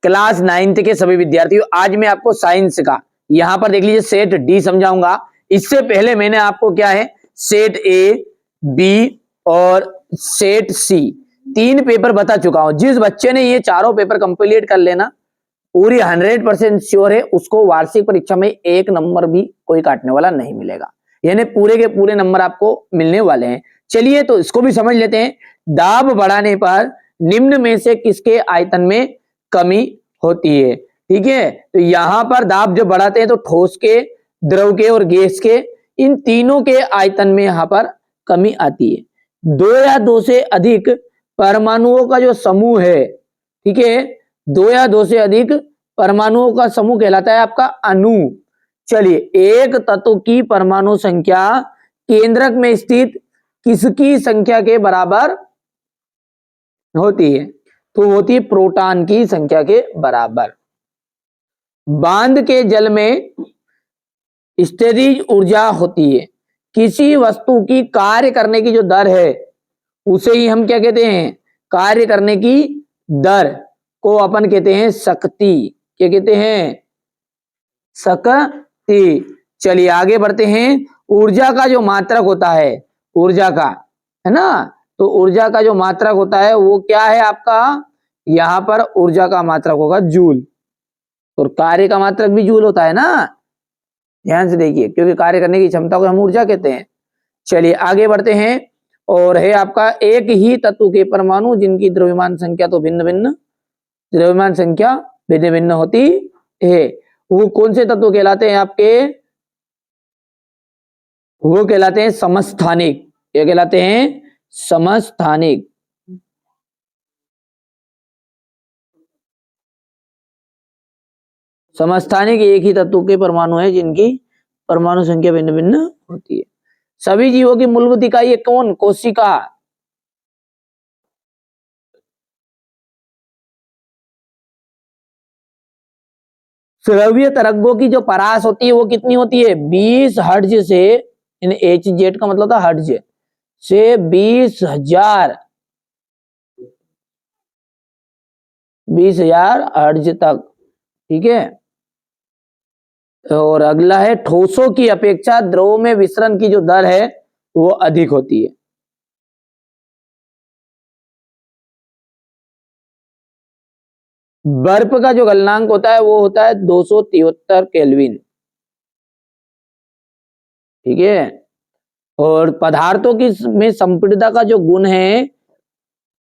Class 9th के सभी विद्यार्थियों, आज मैं आपको साइंस का यहां पर देख लीजिए सेट डी समझाऊंगा। इससे पहले मैंने आपको क्या है सेट ए, बी और सेट सी 3 पेपर बता चुका हूं। जिस बच्चे ने ये चारों पेपर कंप्लीट कर लेना पूरी 100% श्योर है उसको वार्षिक परीक्षा में 1 नंबर भी कोई काटने वाला नहीं मिलेगा, यानी पूरे के पूरे नंबर आपको मिलने वाले हैं। चलिए तो इसको भी समझ लेते हैं। दाब बढ़ाने पर निम्न में से किसके आयतन में कमी होती है? ठीक है, तो यहां पर दाब जब बढ़ाते हैं तो ठोस के, द्रव के और गैस के, इन तीनों के आयतन में यहां पर कमी आती है। 2 या 2 से अधिक परमाणुओं का जो समूह है, ठीक है, 2 या 2 से अधिक परमाणुओं का समूह कहलाता है आपका अणु। चलिए, एक तत्व की परमाणु संख्या केंद्रक में स्थित किसकी संख्या के बराबर होती है? तो होती है प्रोटॉन की संख्या के बराबर। बांध के जल में स्थितिज ऊर्जा होती है। किसी वस्तु की कार्य करने की जो दर है उसे ही हम क्या कहते हैं? कार्य करने की दर को अपन कहते हैं शक्ति। क्या कहते हैं? शक्ति। चलिए आगे बढ़ते हैं। ऊर्जा का जो मात्रक होता है, ऊर्जा का, है ना, तो ऊर्जा का जो मात्रक होता है वो क्या है आपका? यहां पर ऊर्जा का मात्रक होगा जूल, और कार्य का मात्रक भी जूल होता है ना, ध्यान से देखिए, क्योंकि कार्य करने की क्षमता को हम ऊर्जा कहते हैं। चलिए आगे बढ़ते हैं, और है आपका एक ही तत्व के परमाणु जिनकी द्रव्यमान संख्या तो भिन्न भिन्न, द्रव्यमान संख्या भिन्न भिन्न होती है। वो कौन से तत्व कहलाते हैं आपके? वो कहलाते हैं समस्थानिक। ये कहलाते हैं समस्थानिक। समस्थानिक एक ही तत्व के परमाणु है जिनकी परमाणु संख्या भिन्न भिन्न होती है। सभी जीवों की मूलभूत इकाई है कौन? कोशिका। श्रव्य तरंगों की जो परास होती है वो कितनी होती है? 20 हर्ट्ज से, एच जेड का मतलब था हर्ट्ज से 20,000 हर्ट्ज तक। ठीक है, और अगला है ठोसों की अपेक्षा द्रवों में विसरण की जो दर है वो अधिक होती है। बर्फ का जो गलनांक होता है वो होता है 273 केल्विन। ठीक है, और पदार्थों की में संपीड़ितता का जो गुण है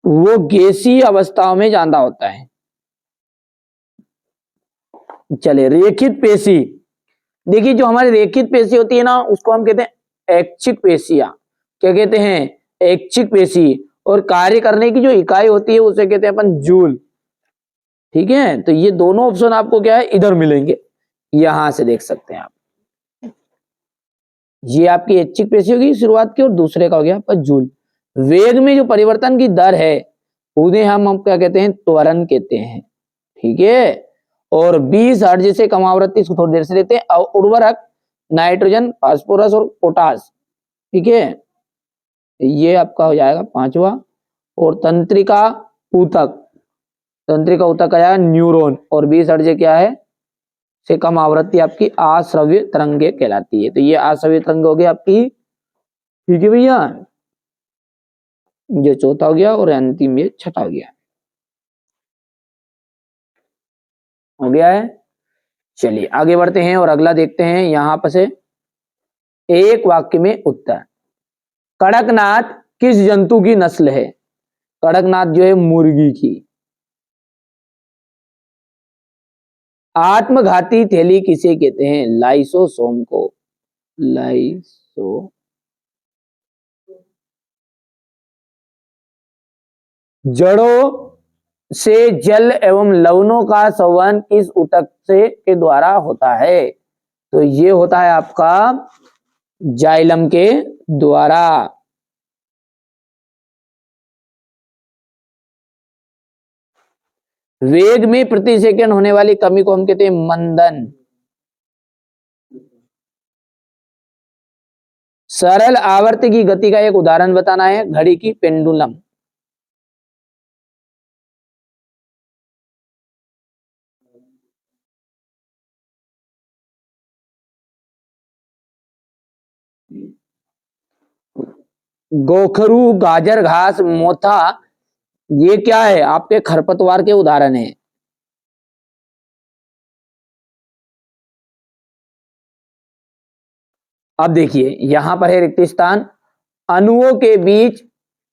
वो गैसीय अवस्थाओं में ज्यादा होता है। चले रेखित पेशी, देखिए जो हमारी रेखित पेशी होती है ना उसको हम कहते हैं ऐच्छिक पेशियां। क्या कहते हैं? ऐच्छिक पेशी। और कार्य करने की जो इकाई होती है उसे कहते हैं अपन जूल। ठीक है, तो ये दोनों ऑप्शन आपको क्या है इधर मिलेंगे, यहां से देख सकते हैं आप। ये आपकी ऐच्छिक पेशी होगी शुरुआत की, और दूसरे का हो गया आपका जूल। वेग में जो परिवर्तन की दर है उन्हें हम क्या कहते हैं? त्वरण कहते हैं। ठीक है, और 20 हर्ट्ज से कम आवृत्ति, इसको थोड़ी देर से लेते हैं। उर्वरक नाइट्रोजन, फास्फोरस और पोटास। ठीक है, ये आपका हो जाएगा 5वां। और तंत्रिका ऊतक, तंत्रिका ऊतक आया न्यूरॉन, और 20 हर्ट्ज क्या है से कम आवृत्ति आपकी अश्रव्य तरंगे कहलाती है। तो ये अश्रव्य तरंग हो गई आपकी। ठीक है भैया, ये चौथा हो गया, और अंतिम ये छठा हो गया। हो गया है। चलिए आगे बढ़ते हैं और अगला देखते हैं। यहां पर से एक वाक्य में उत्तर। कड़कनाथ किस जंतु की नस्ल है? कड़कनाथ जो है मुर्गी की। आत्मघाती थैली किसे कहते हैं? लाइसोसोम को। लाइसो। जड़ों से जल एवं लवणों का संवहन किस ऊतक से के द्वारा होता है? तो ये होता है आपका जाइलम के द्वारा। वेग में प्रति सेकंड होने वाली कमी को हम कहते हैं मंदन। सरल आवर्त की गति का एक उदाहरण बताना है, घड़ी की पेंडुलम। गोखरू, गाजर घास, मोथा, ये क्या है? आपके खरपतवार के उदाहरण है। अब देखिए यहां पर है रिक्त स्थान, अणुओं के बीच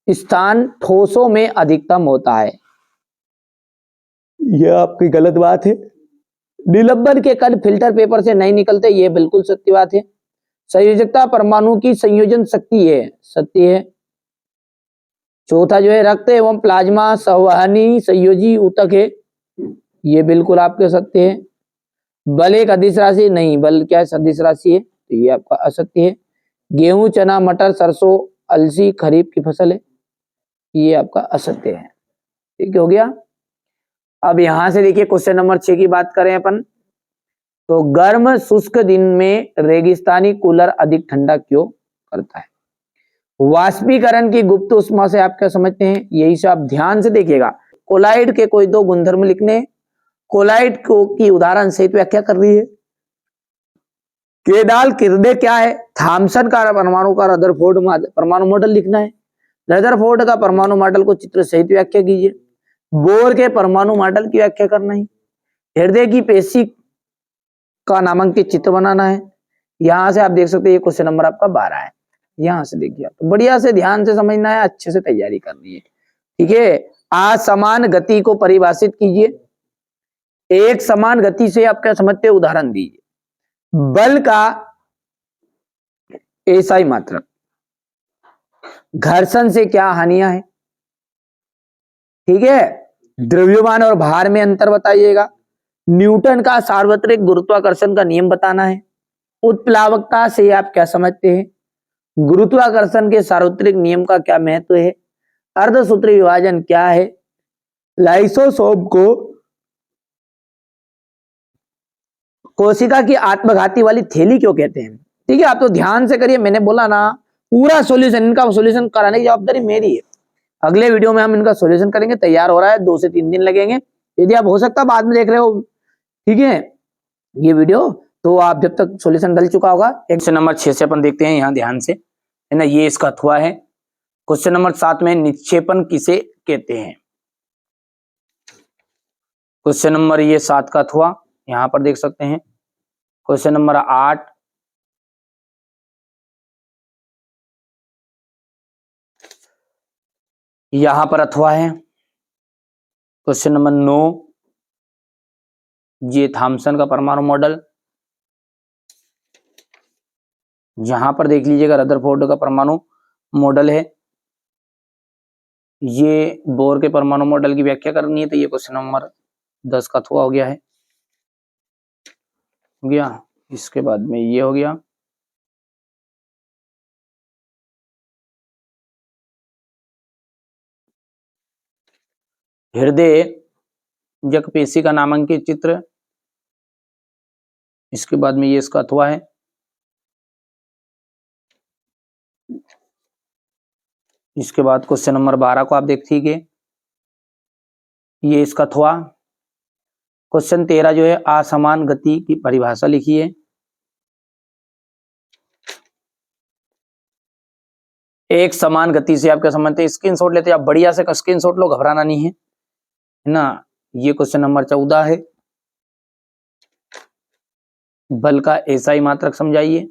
स्थान ठोसों में अधिकतम होता है। यह आपकी गलत बात है। निलंबन के कण फिल्टर पेपर से नहीं निकलते, यह बिल्कुल सत्य बात है। संयोजकता परमाणु की संयोजन शक्ति है, सत्य है। चौथा जो है रक्त एवं प्लाज्मा संवहनी संयोजी ऊतक है, ये बिल्कुल आपके सत्य है। बल एक अदिश राशि नहीं, बल क्या है? सदिश राशि है, तो ये आपका असत्य है। गेहूं, चना, मटर, सरसों, अलसी खरीफ की फसल है, ये आपका असत्य है। ठीक हो गया। अब यहां से देखिए क्वेश्चन नंबर 6 की बात करें अपन, तो गर्म शुष्क दिन में रेगिस्तानी कूलर अधिक ठंडा क्यों करता है? वाष्पीकरण की गुप्त उष्मा से आप क्या समझते हैं? यही से आप ध्यान से देखिएगा। कोलाइड के कोई दो गुणधर्म लिखने, कोलाइड को की उदाहरण सहित व्याख्या कर रही है। केडाल किरदे क्या है? थॉमसन का परमाणु का रदरफोर्ड परमाणु मॉडल लिखना है। रदरफोर्ड का परमाणु मॉडल को चित्र सहित व्याख्या कीजिए। बोर के परमाणु मॉडल की व्याख्या करना है। हृदय की पेशी का नामांकित चित्र बनाना है। यहां से आप देख सकते हैं ये क्वेश्चन नंबर आपका 12 है। यहां से देखिए तो बढ़िया से ध्यान से समझना है, अच्छे से तैयारी करनी है। ठीक है। असमान गति को परिभाषित कीजिए। एक समान गति से आप क्या समझते हैं? उदाहरण दीजिए। बल का एसआई मात्रक, घर्षण से क्या हानियां है? ठीक है। द्रव्यमान और भार में अंतर बताइएगा। न्यूटन का सार्वत्रिक गुरुत्वाकर्षण का नियम बताना है। उत्प्लावकता से आप क्या समझते हैं? गुरुत्वाकर्षण के सार्वत्रिक नियम का क्या महत्व है? अर्धसूत्री विभाजन क्या है? लाइसोसोम को कोशिका की आत्मघाती वाली थैली क्यों कहते हैं? ठीक है, आप तो ध्यान से करिए, मैंने बोला ना पूरा सॉल्यूशन, इनका सॉल्यूशन कराने की जवाबदारी मेरी है। अगले वीडियो में हम इनका सॉल्यूशन करेंगे, तैयार हो रहा है, 2 से 3 दिन लगेंगे। यदि आप हो सकता बाद में देख रहे हो, ठीक है, ये वीडियो, तो आप जब तक सॉल्यूशन डल चुका होगा। क्वेश्चन नंबर 6 से अपन देखते हैं, यहाँ ध्यान से, है ना, ये इसका अथवा है। क्वेश्चन नंबर 7 में निक्षेपण किसे कहते हैं? क्वेश्चन नंबर ये 7 का अथवा यहाँ पर देख सकते हैं। क्वेश्चन नंबर 8, यहां पर अथवा है। क्वेश्चन नंबर 9, ये थॉमसन का परमाणु मॉडल। यहां पर देख लीजिएगा रदरफोर्ड का परमाणु मॉडल है। ये बोर के परमाणु मॉडल की व्याख्या करनी है, तो ये क्वेश्चन नंबर 10 का अथवा हो गया है। हो गया। इसके बाद में ये हो गया। हृदय जक पेशी का नामांकित चित्र। इसके बाद में ये इसका अथवा है। इसके बाद क्वेश्चन नंबर 12 को आप देखिए, ये इसका अथवा। क्वेश्चन 13 जो है असमान गति की परिभाषा लिखिए। एक समान गति से आप क्या समझते हैं? स्क्रीनशॉट लेते हैं आप, बढ़िया से स्क्रीनशॉट लो, घबराना नहीं है ना। ये क्वेश्चन नंबर 14 है। बल का एसआई मात्रक समझाइए।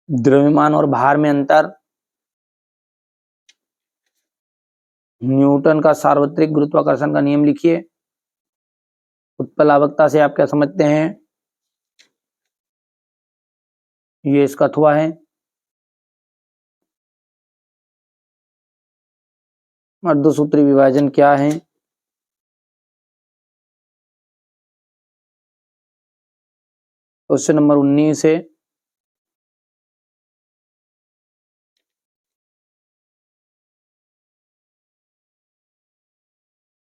द्रव्यमान और भार में अंतर। न्यूटन का सार्वत्रिक गुरुत्वाकर्षण का नियम लिखिए। उत्प्लावकता से आप क्या समझते हैं? ये इसका अथवा है। अर्धसूत्री विभाजन क्या है? क्वेश्चन नंबर 19 है।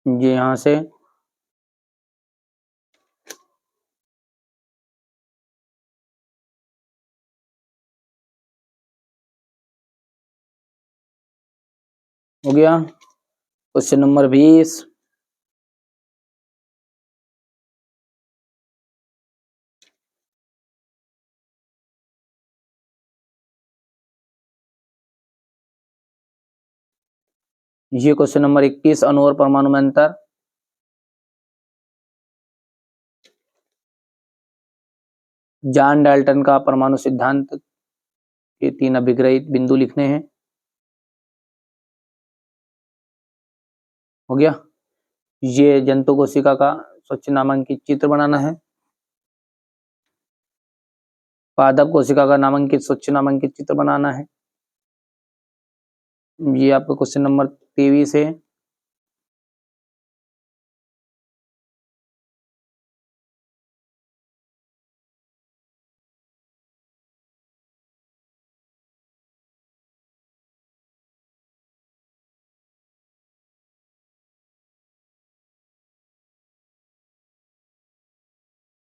ये यहां से हो गया। क्वेश्चन नंबर 20, ये क्वेश्चन नंबर 21, अणु और परमाणु में अंतर। जॉन डाल्टन का परमाणु सिद्धांत के 3 अभिग्रहित बिंदु लिखने हैं। हो गया। ये जंतु कोशिका का स्वच्छ नामांकित चित्र बनाना है। पादप कोशिका का नामांकित स्वच्छ नामांकित चित्र बनाना है। ये आपका क्वेश्चन नंबर 23 है।